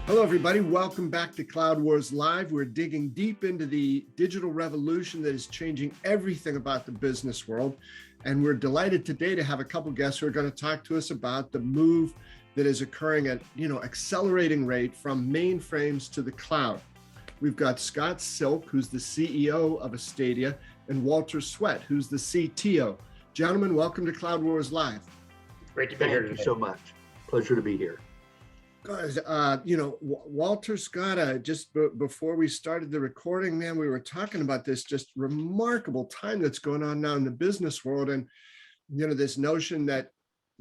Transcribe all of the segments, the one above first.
Hello, everybody. Welcome back to Cloud Wars Live. We're digging deep into the digital revolution that is changing everything about the business world. And we're delighted today to have a couple guests who are going to talk to us about the move that is occurring at, accelerating rate from mainframes to the cloud. We've got Scott Silk, who's the CEO of Astadia, and Walter Sweat, who's the CTO. Gentlemen, welcome to Cloud Wars Live. Great to be here today. Thank you so much. Pleasure to be here. Guys, Walter, Scott, just before we started the recording, man, we were talking about this just remarkable time that's going on now in the business world. And, this notion that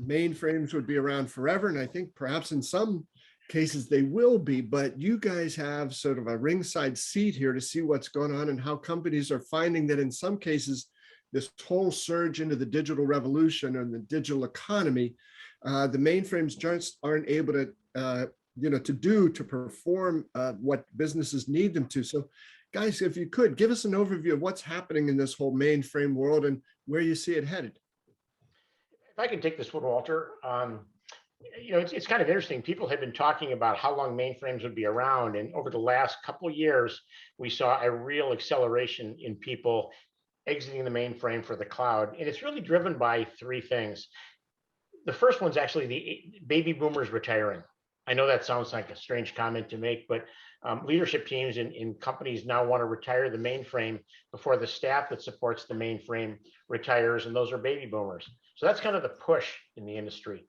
mainframes would be around forever. And I think perhaps in some cases they will be, but you guys have sort of a ringside seat here to see what's going on and how companies are finding that in some cases, this whole surge into the digital revolution and the digital economy, the mainframes just aren't able to to perform what businesses need them to. So guys, if you could give us an overview of what's happening in this whole mainframe world and where you see it headed. If I can take this one, Walter, it's kind of interesting. People have been talking about how long mainframes would be around. And over the last couple of years, we saw a real acceleration in people exiting the mainframe for the cloud. And it's really driven by three things. The first one's actually the baby boomers retiring. I know that sounds like a strange comment to make, but leadership teams in companies now want to retire the mainframe before the staff that supports the mainframe retires, and those are baby boomers. So that's kind of the push in the industry.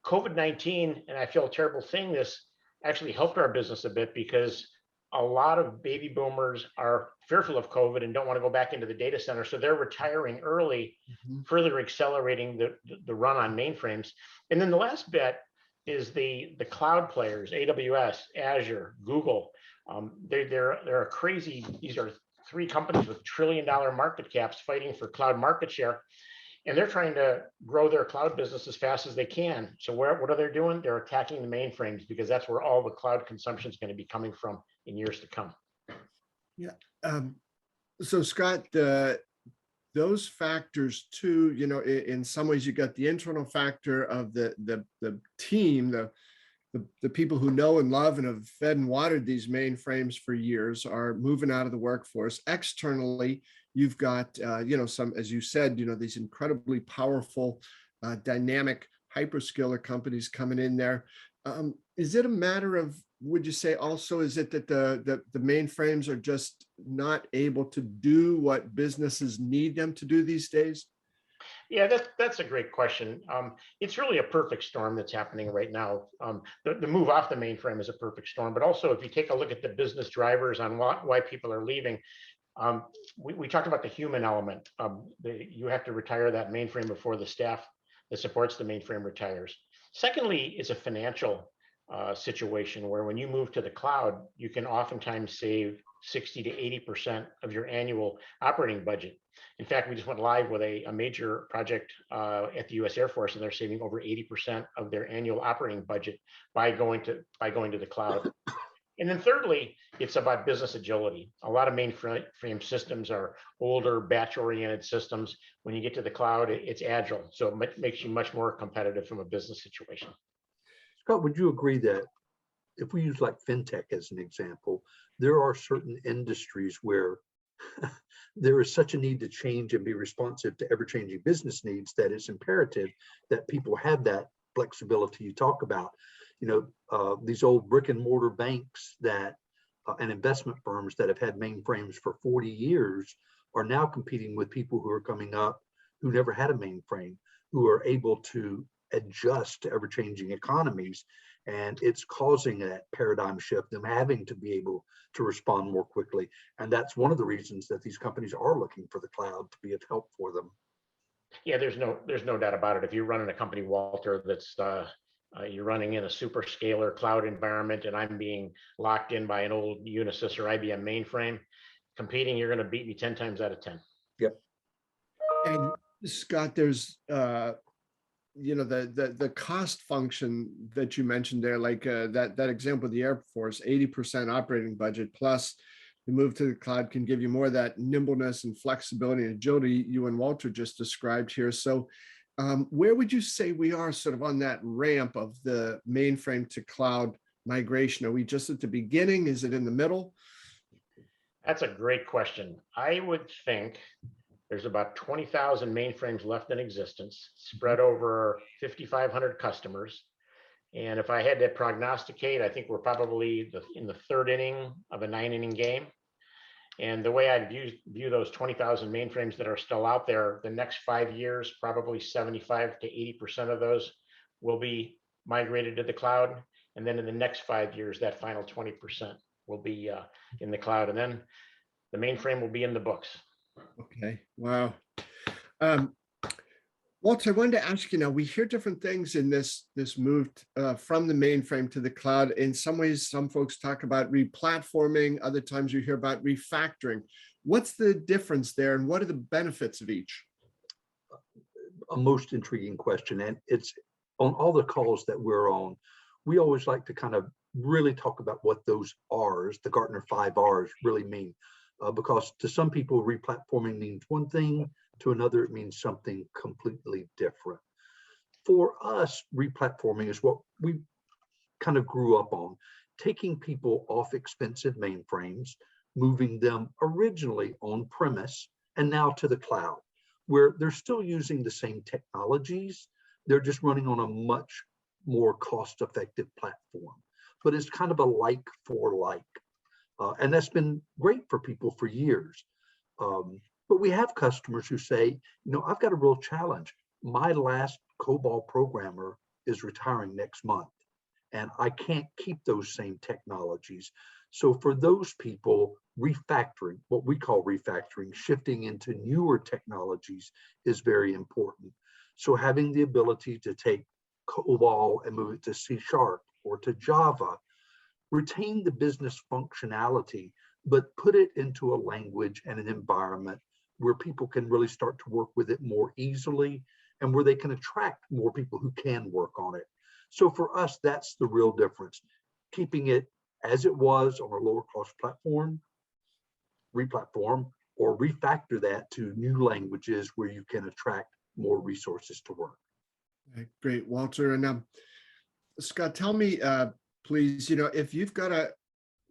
COVID-19, and I feel a terrible saying this, actually helped our business a bit because a lot of baby boomers are fearful of COVID and don't want to go back into the data center. So they're retiring early, further accelerating the run on mainframes. And then the last bit is the cloud players, AWS, Azure, Google. They're a crazy, these are three companies with trillion-dollar market caps fighting for cloud market share. And they're trying to grow their cloud business as fast as they can. So what are they doing? They're attacking the mainframes because that's where all the cloud consumption is going to be coming from in years to come. Yeah. So Scott, those factors too, in some ways you got the internal factor of the team, the people who know and love and have fed and watered these mainframes for years are moving out of the workforce. Externally, you've got, some, as you said, these incredibly powerful, dynamic hyperscaler companies coming in there. Is it a matter of, would you say also, is it that the mainframes are just not able to do what businesses need them to do these days? Yeah, that's a great question. It's really a perfect storm that's happening right now. The move off the mainframe is a perfect storm, but also if you take a look at the business drivers on why people are leaving, we talked about the human element. You have to retire that mainframe before the staff that supports the mainframe retires. Secondly, it's a financial situation where when you move to the cloud, you can oftentimes save 60 to 80% of your annual operating budget. In fact, we just went live with a major project at the U.S. Air Force, and they're saving over 80% of their annual operating budget by going to the cloud. And then thirdly, it's about business agility. A lot of mainframe systems are older, batch-oriented systems. When you get to the cloud, it's agile. So it makes you much more competitive from a business situation. Scott, would you agree that if we use like FinTech as an example, there are certain industries where there is such a need to change and be responsive to ever-changing business needs that it's imperative that people have that flexibility you talk about. These old brick and mortar banks that and investment firms that have had mainframes for 40 years are now competing with people who are coming up who never had a mainframe, who are able to adjust to ever-changing economies. And it's causing that paradigm shift, them having to be able to respond more quickly. And that's one of the reasons that these companies are looking for the cloud to be of help for them. Yeah, there's no doubt about it. If you're running a company, Walter, that's you're running in a super scalar cloud environment and I'm being locked in by an old Unisys or IBM mainframe, competing, you're going to beat me 10 times out of 10. Yep. And Scott, there's the cost function that you mentioned there, like that example of the Air Force, 80% operating budget plus the move to the cloud can give you more of that nimbleness and flexibility and agility you and Walter just described here. So where would you say we are sort of on that ramp of the mainframe to cloud migration? Are we just at the beginning? Is it in the middle? That's a great question. I would think there's about 20,000 mainframes left in existence, spread over 5,500 customers. And if I had to prognosticate, I think we're probably in the third inning of a 9-inning game. And the way I'd view those 20,000 mainframes that are still out there, the next 5 years, probably 75 to 80% of those will be migrated to the cloud. And then in the next 5 years, that final 20% will be in the cloud. And then the mainframe will be in the books. Okay, wow. Walter, I wanted to ask you now, we hear different things in this move from the mainframe to the cloud. In some ways, some folks talk about replatforming, other times you hear about refactoring. What's the difference there and what are the benefits of each? A most intriguing question. And it's on all the calls that we're on, we always like to kind of really talk about what those R's, the Gartner 5 R's really mean. Because to some people, replatforming means one thing, to another, it means something completely different. For us, replatforming is what we kind of grew up on, taking people off expensive mainframes, moving them originally on premise and now to the cloud, where they're still using the same technologies. They're just running on a much more cost-effective platform, but it's kind of a like for like. And that's been great for people for years. But we have customers who say, I've got a real challenge. My last COBOL programmer is retiring next month, and I can't keep those same technologies. So for those people, refactoring, what we call refactoring, shifting into newer technologies is very important. So having the ability to take COBOL and move it to C# or to Java, retain the business functionality, but put it into a language and an environment where people can really start to work with it more easily and where they can attract more people who can work on it. So for us, that's the real difference. Keeping it as it was on a lower cost platform, replatform, or refactor that to new languages where you can attract more resources to work. Great, Walter. And Scott, tell me, please, if you've got a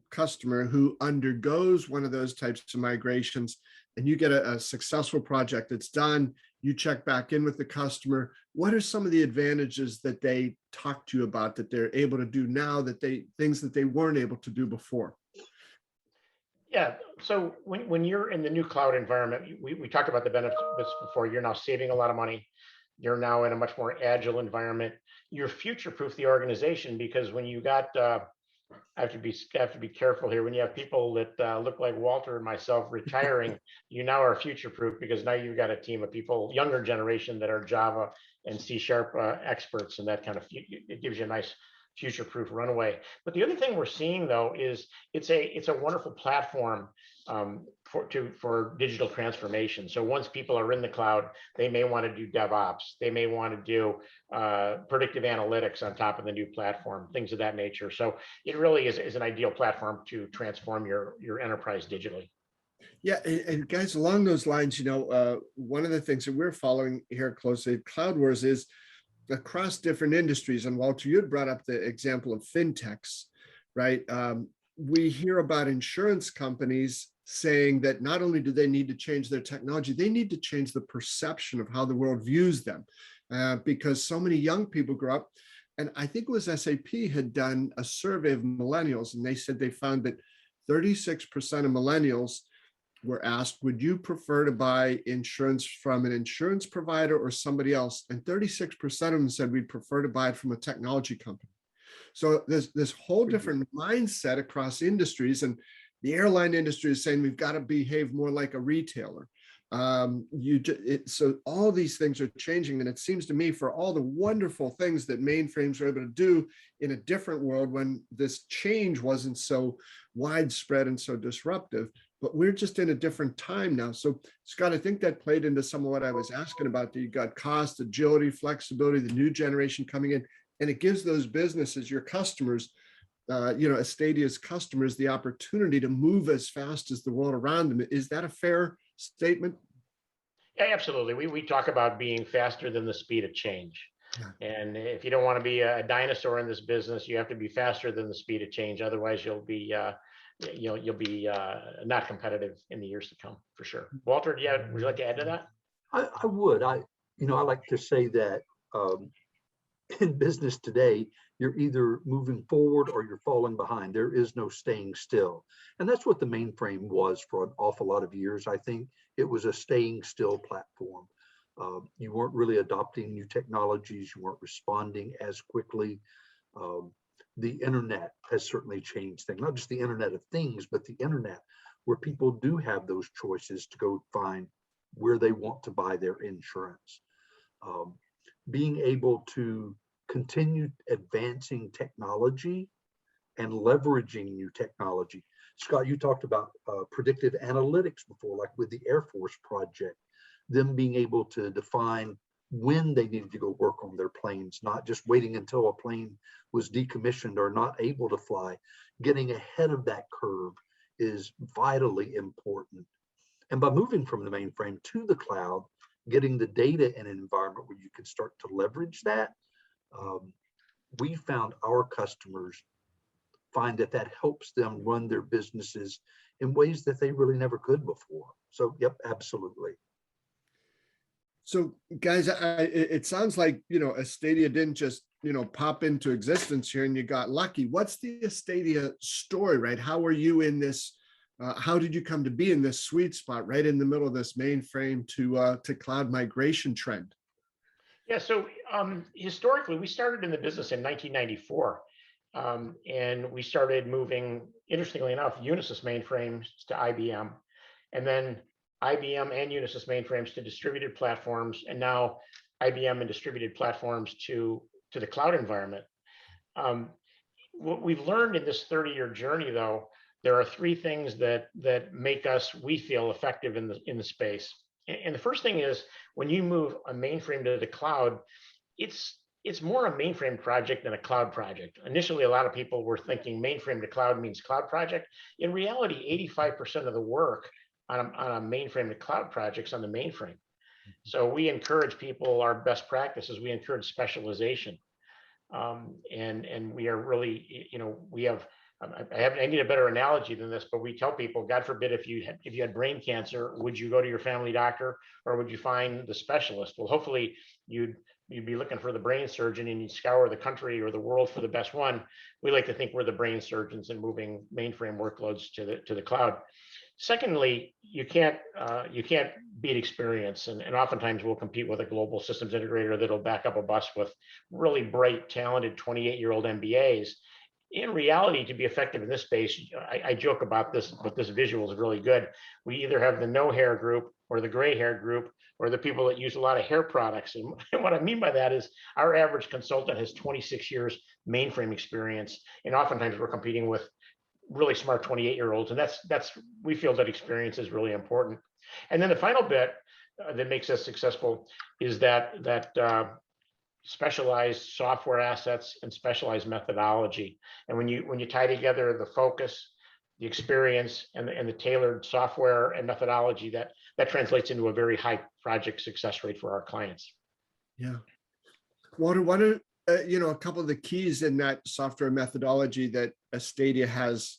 customer who undergoes one of those types of migrations and you get a successful project that's done, you check back in with the customer, what are some of the advantages that they talk to you about that they're able to do now, things that they weren't able to do before? Yeah, so when you're in the new cloud environment, we talked about the benefits before. You're now saving a lot of money. You're now in a much more agile environment. You're future-proof the organization, because when you got, I have to be careful here. When you have people that look like Walter and myself retiring, you now are future-proof, because now you've got a team of people, younger generation, that are Java and C# experts, and that kind of, it gives you a nice future-proof runway. But the other thing we're seeing, though, is it's a wonderful platform for digital transformation. So once people are in the cloud, they may want to do DevOps, they may want to do predictive analytics on top of the new platform, things of that nature. So it really is an ideal platform to transform your enterprise digitally. Yeah, and guys, along those lines, one of the things that we're following here closely at Cloud Wars is across different industries. And Walter, you had brought up the example of FinTechs, right? We hear about insurance companies saying that not only do they need to change their technology, they need to change the perception of how the world views them, because so many young people grow up. And I think it was SAP had done a survey of millennials, and they said they found that 36% of millennials were asked, would you prefer to buy insurance from an insurance provider or somebody else? And 36% of them said we'd prefer to buy it from a technology company. So there's this whole different mindset across industries, and the airline industry is saying we've got to behave more like a retailer. So all these things are changing, and it seems to me, for all the wonderful things that mainframes are able to do in a different world when this change wasn't so widespread and so disruptive, but we're just in a different time now. So Scott, I think that played into some of what I was asking about. That you got cost, agility, flexibility, the new generation coming in, and it gives those businesses, your customers, Astadia's customers, the opportunity to move as fast as the world around them. Is that a fair statement? Yeah, absolutely. We talk about being faster than the speed of change. Yeah. And if you don't want to be a dinosaur in this business, you have to be faster than the speed of change. Otherwise, you'll be not competitive in the years to come, for sure. Walter, would you like to add to that? I would. I like to say that in business today, you're either moving forward or you're falling behind. There is no staying still. And that's what the mainframe was for an awful lot of years. I think it was a staying still platform. You weren't really adopting new technologies. You weren't responding as quickly. The internet has certainly changed things, not just the internet of things, but the internet where people do have those choices to go find where they want to buy their insurance. Being able to continue advancing technology and leveraging new technology. Scott, you talked about predictive analytics before, like with the Air Force project, them being able to define when they needed to go work on their planes, not just waiting until a plane was decommissioned or not able to fly. Getting ahead of that curve is vitally important. And by moving from the mainframe to the cloud, getting the data in an environment where you can start to leverage that, we found our customers find that helps them run their businesses in ways that they really never could before. So, yep, absolutely. So guys, it sounds like, Astadia didn't just, pop into existence here and you got lucky. What's the Astadia story, right? How were you in this? How did you come to be in this sweet spot right in the middle of this mainframe to cloud migration trend? Yeah, so historically, we started in the business in 1994. And we started moving, interestingly enough, Unisys mainframes to IBM, and then IBM and Unisys mainframes to distributed platforms, and now IBM and distributed platforms to the cloud environment. What we've learned in this 30-year journey, though, there are three things that make us, we feel, effective in the space. And the first thing is, when you move a mainframe to the cloud, it's more a mainframe project than a cloud project. Initially, a lot of people were thinking mainframe to cloud means cloud project. In reality, 85% of the work on a mainframe to cloud projects on the mainframe. So we encourage people, our best practices, we encourage specialization. And we are really, we have, I need a better analogy than this, but we tell people, God forbid, if you had brain cancer, would you go to your family doctor or would you find the specialist? Well, hopefully you'd be looking for the brain surgeon and you'd scour the country or the world for the best one. We like to think we're the brain surgeons in moving mainframe workloads to the cloud. Secondly, you can't beat experience, and oftentimes we'll compete with a global systems integrator that'll back up a bus with really bright, talented 28-year-old MBAs. In reality, to be effective in this space, I joke about this, but this visual is really good. We either have the no hair group or the gray hair group or the people that use a lot of hair products. And what I mean by that is our average consultant has 26 years mainframe experience. And oftentimes we're competing with really smart 28-year-olds. And we feel that experience is really important. And then the final bit that makes us successful is that specialized software assets and specialized methodology. And when you tie together the focus, the experience, and the tailored software and methodology, that translates into a very high project success rate for our clients. Yeah. What are a couple of the keys in that software methodology that Astadia has?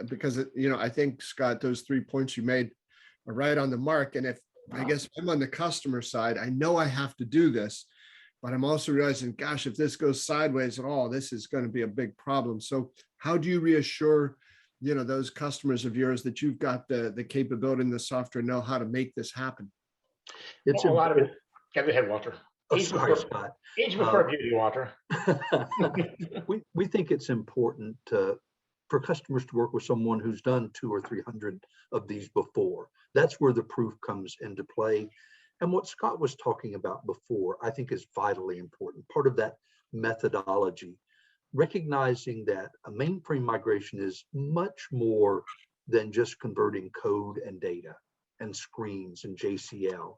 Because I think, Scott, those 3 points you made are right on the mark. And if I guess I'm on the customer side, I know I have to do this, but I'm also realizing, gosh, if this goes sideways at all, this is going to be a big problem. So how do you reassure, those customers of yours that you've got the capability and the software know how to make this happen? It's a lot of it. Go ahead, Walter. Sorry, Scott. Age before beauty, Walter. we think it's important for customers to work with someone who's done 200 or 300 of these before. That's where the proof comes into play. And what Scott was talking about before, I think, is vitally important. Part of that methodology, recognizing that a mainframe migration is much more than just converting code and data and screens and JCL.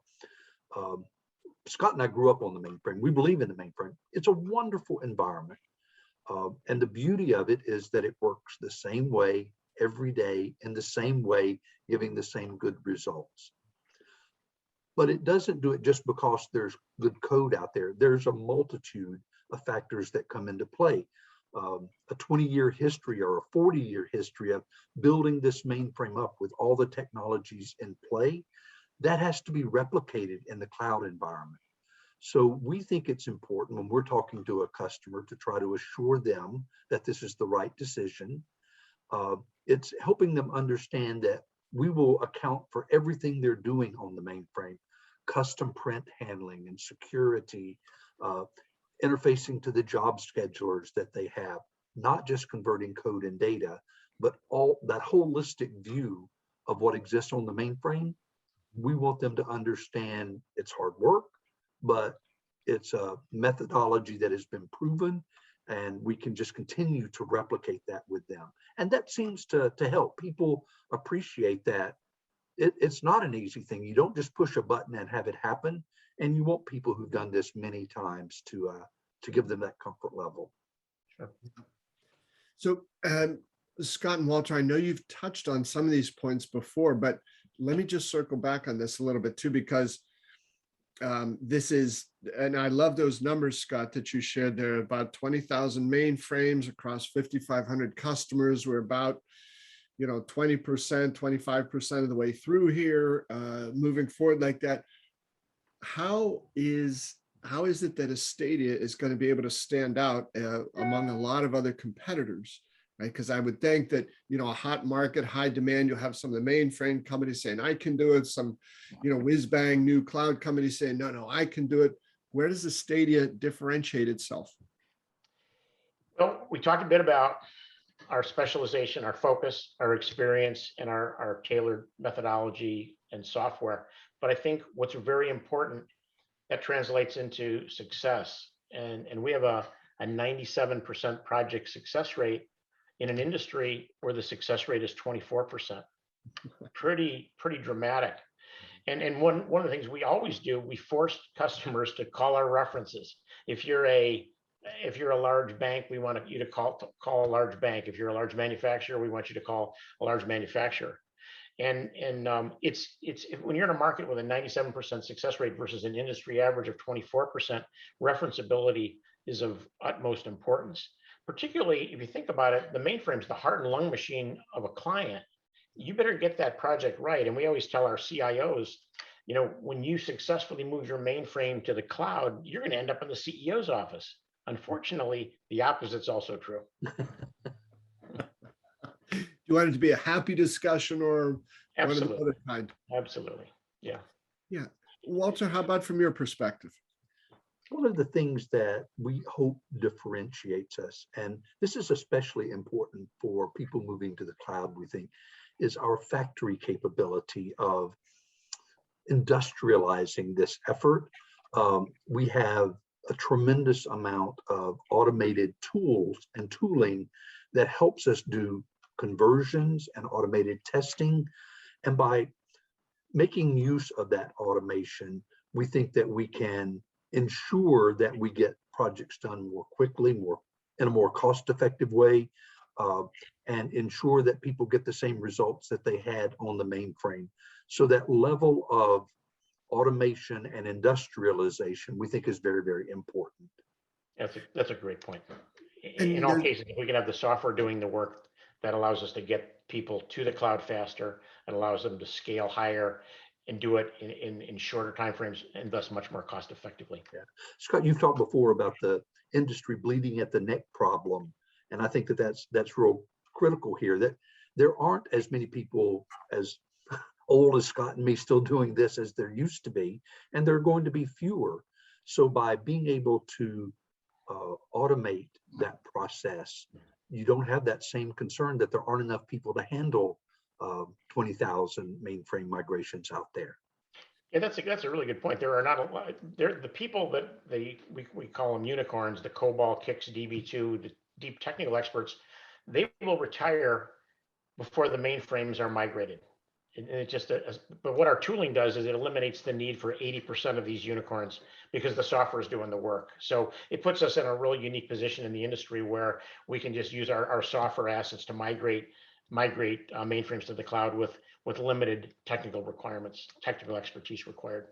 Scott and I grew up on the mainframe. We believe in the mainframe. It's a wonderful environment. And the beauty of it is that it works the same way every day in the same way, giving the same good results. But it doesn't do it just because there's good code out there. There's a multitude of factors that come into play. A 20-year history or a 40-year history of building this mainframe up with all the technologies in play, that has to be replicated in the cloud environment. So we think it's important when we're talking to a customer to try to assure them that this is the right decision. It's helping them understand that we will account for everything they're doing on the mainframe, custom print handling and security, interfacing to the job schedulers that they have, not just converting code and data, but all that holistic view of what exists on the mainframe. We want them to understand it's hard work, but it's a methodology that has been proven, and we can just continue to replicate that with them. And that seems to help people appreciate that it's not an easy thing. You don't just push a button and have it happen. And you want people who've done this many times to give them that comfort level. Sure. So Scott and Walter, I know you've touched on some of these points before, but let me just circle back on this a little bit too, because this is, and I love those numbers, Scott, that you shared there, about 20,000 mainframes across 5,500 customers. We're about 20%, 25% of the way through here, moving forward like that. How is it that Astadia is going to be able to stand out among a lot of other competitors, right? Because I would think that, a hot market, high demand, you'll have some of the mainframe companies saying, I can do it. Some, whiz-bang new cloud companies saying, no, I can do it. Where does Astadia differentiate itself? Well, we talked a bit about our specialization, our focus, our experience, and our tailored methodology and software. But I think what's very important that translates into success. And we have a 97% project success rate in an industry where the success rate is 24%. Pretty dramatic. And one of the things we always do, we force customers to call our references. If you're a large bank, we want you to call a large bank. If you're a large manufacturer, we want you to call a large manufacturer. And it's when you're in a market with a 97% success rate versus an industry average of 24%, referenceability is of utmost importance. Particularly if you think about it, the mainframe's the heart and lung machine of a client. You better get that project right. And we always tell our CIOs, when you successfully move your mainframe to the cloud, you're going to end up in the CEO's office. Unfortunately, the opposite's also true. You want it to be a happy discussion or Absolutely. one of the other kind? Absolutely. Yeah. Yeah. Walter, how about from your perspective? One of the things that we hope differentiates us, and this is especially important for people moving to the cloud, we think, is our factory capability of industrializing this effort. We have a tremendous amount of automated tools and tooling that helps us do conversions and automated testing. And by making use of that automation, we think that we can ensure that we get projects done more quickly, in a more cost-effective way, and ensure that people get the same results that they had on the mainframe. So that level of automation and industrialization, we think, is very, very important. That's a great point. In all cases, if we can have the software doing the work, that allows us to get people to the cloud faster. It allows them to scale higher and do it in shorter timeframes and thus much more cost effectively. Yeah. Scott, you've talked before about the industry bleeding at the neck problem. And I think that that's real critical here, that there aren't as many people as old as Scott and me still doing this as there used to be, and there are going to be fewer. So by being able to automate that process, you don't have that same concern that there aren't enough people to handle 20,000 mainframe migrations out there. Yeah, that's a really good point. There are not a lot. The people that we call them unicorns, the COBOL, CICS, DB2, the deep technical experts, they will retire before the mainframes are migrated. And it just, but what our tooling does is it eliminates the need for 80% of these unicorns because the software is doing the work. So it puts us in a really unique position in the industry where we can just use our software assets to migrate mainframes to the cloud with limited technical requirements, technical expertise required.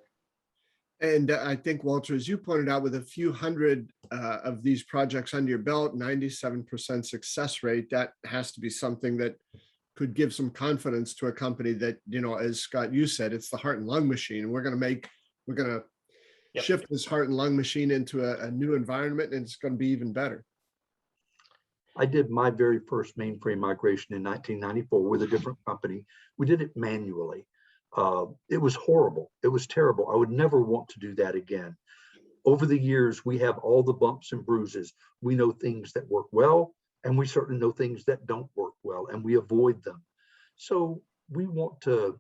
And I think, Walter, as you pointed out, with a few hundred of these projects under your belt, 97% success rate, that has to be something that could give some confidence to a company that, as Scott, you said, it's the heart and lung machine. We're going to Yep. shift this heart and lung machine into a new environment, and it's going to be even better. I did my very first mainframe migration in 1994 with a different company. We did it manually. It was horrible. It was terrible. I would never want to do that again. Over the years, we have all the bumps and bruises. We know things that work well, and we certainly know things that don't work well, and we avoid them. So we want to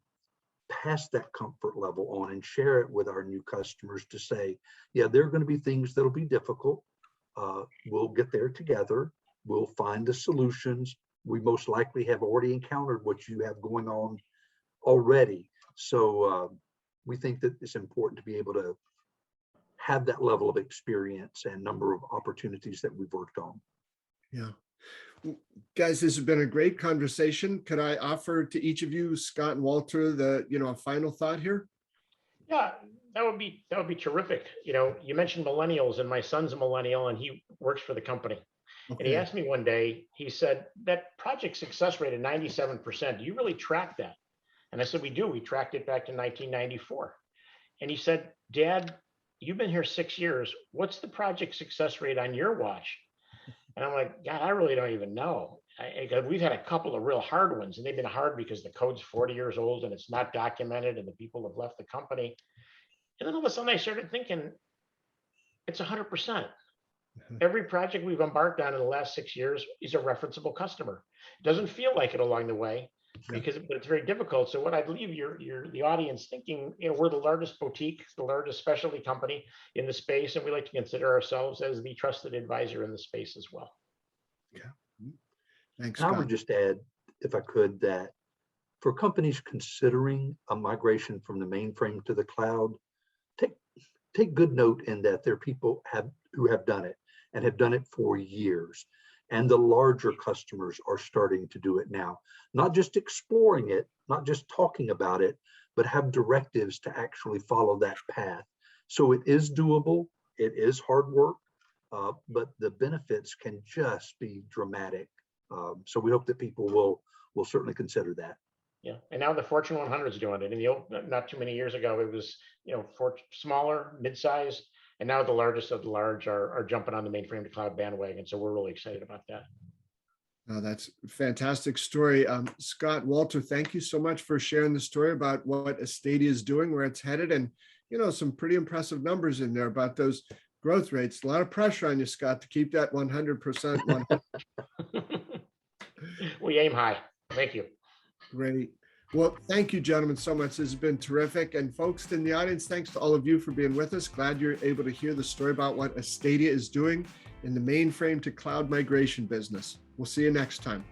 pass that comfort level on and share it with our new customers to say, yeah, there are going to be things that'll be difficult. We'll get there together. We'll find the solutions. We most likely have already encountered what you have going on already. So we think that it's important to be able to have that level of experience and number of opportunities that we've worked on. Yeah. Guys, this has been a great conversation. Could I offer to each of you, Scott and Walter, a final thought here? Yeah, that would be terrific. You mentioned millennials, and my son's a millennial, and he works for the company. Okay. And he asked me one day, he said, that project success rate of 97%, do you really track that? And I said, we do. We tracked it back to 1994. And he said, Dad, you've been here 6 years. What's the project success rate on your watch? And I'm like, God, I really don't even know. We've had a couple of real hard ones, and they've been hard because the code's 40 years old and it's not documented and the people have left the company. And then all of a sudden I started thinking, it's 100%. Every project we've embarked on in the last 6 years is a referenceable customer. It doesn't feel like it along the way, but it's very difficult. So what I'd leave the audience thinking, we're the largest boutique, the largest specialty company in the space, and we like to consider ourselves as the trusted advisor in the space as well. Yeah. Thanks, I Scott. would just add, if I could, that for companies considering a migration from the mainframe to the cloud, take good note in that there are people who have done it and have done it for years. And the larger customers are starting to do it now, not just exploring it, not just talking about it, but have directives to actually follow that path. So it is doable. It is hard work, but the benefits can just be dramatic. So we hope that people will certainly consider that. Yeah, and now the Fortune 100 is doing it. And not too many years ago, it was for smaller, mid-size, and now the largest of the large are jumping on the mainframe to cloud bandwagon. So we're really excited about that. Oh, that's a fantastic story. Scott, Walter, thank you so much for sharing the story about what Astadia is doing, where it's headed, and some pretty impressive numbers in there about those growth rates. A lot of pressure on you, Scott, to keep that 100%. We aim high. Thank you. Great. Well, thank you, gentlemen, so much. This has been terrific. And folks in the audience, thanks to all of you for being with us. Glad you're able to hear the story about what Astadia is doing in the mainframe to cloud migration business. We'll see you next time.